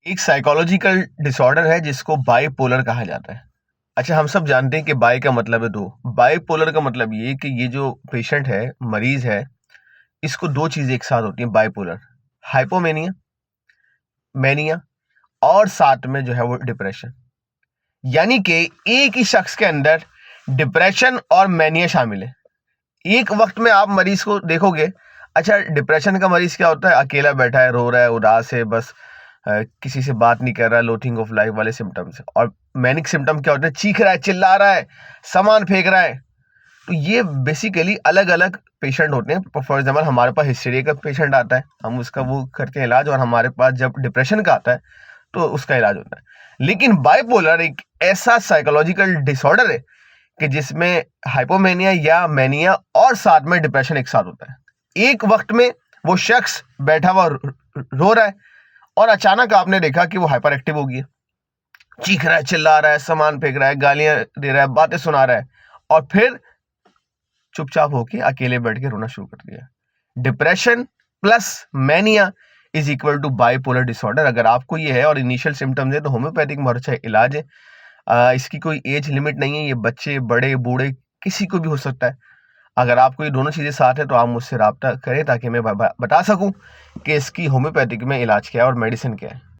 एक psychological disorder है जिसको बाइपोलर कहा जाता है। अच्छा, हम सब जानते हैं कि बाइ का मतलब है दो। बाइपोलर का मतलब ये कि ये जो पेशेंट है, मरीज है, इसको दो चीजें एक साथ होती हैं, बाइपोलर। हाइपोमेनिया, मैनिया, और साथ में जो है वो डिप्रेशन। यानी कि एक ही शख्स के अंदर डिप्रेशन और मैनिया शामिल है। एक वक्त में आप मरीज को देखोगे। अच्छा, डिप्रेशन का मरीज क्या होता है? अकेला बैठा है, रो रहा है, उदास है, बस किसी से बात नहीं कर रहा है, लोथिंग ऑफ लाइफ वाले सिम्टम्स। और मैनिक सिम्टम क्या होते हैं? चीख रहा है, चिल्ला रहा है, सामान फेंक रहा है। तो ये बेसिकली अलग अलग पेशेंट होते हैं। फॉर एग्जाम्पल, हमारे पास हिस्टीरिया का पेशेंट आता है, हम उसका वो करते हैं इलाज, और हमारे पास जब डिप्रेशन का आता है तो उसका इलाज होता है। लेकिन बाइपोलर एक ऐसा साइकोलॉजिकल डिसऑर्डर है कि जिसमें हाइपोमेनिया या मैनिया और साथ में डिप्रेशन एक साथ होता है। एक वक्त में वो शख्स बैठा हुआ रो रहा है, और अचानक आपने देखा कि वो हाइपर एक्टिव हो गया, चीख रहा है, चिल्ला रहा है, सामान फेंक रहा है, गालियां दे रहा है, बातें सुना रहा है, और फिर चुपचाप होके अकेले बैठ के रोना शुरू कर दिया। Depression plus mania is equal to bipolar disorder. अगर आपको ये है और इनिशियल सिम्टम्स है तो होम्योपैथिक में बहुत अच्छा इलाज है। इसकी कोई एज लिमिट नहीं है, ये बच्चे, बड़े, बूढ़े, किसी को भी हो सकता है। अगर आपको ये दोनों चीज़ें साथ है तो आप मुझसे राब्ता करें ताकि मैं बता सकूं कि इसकी होम्योपैथिक में इलाज क्या है और मेडिसिन क्या है।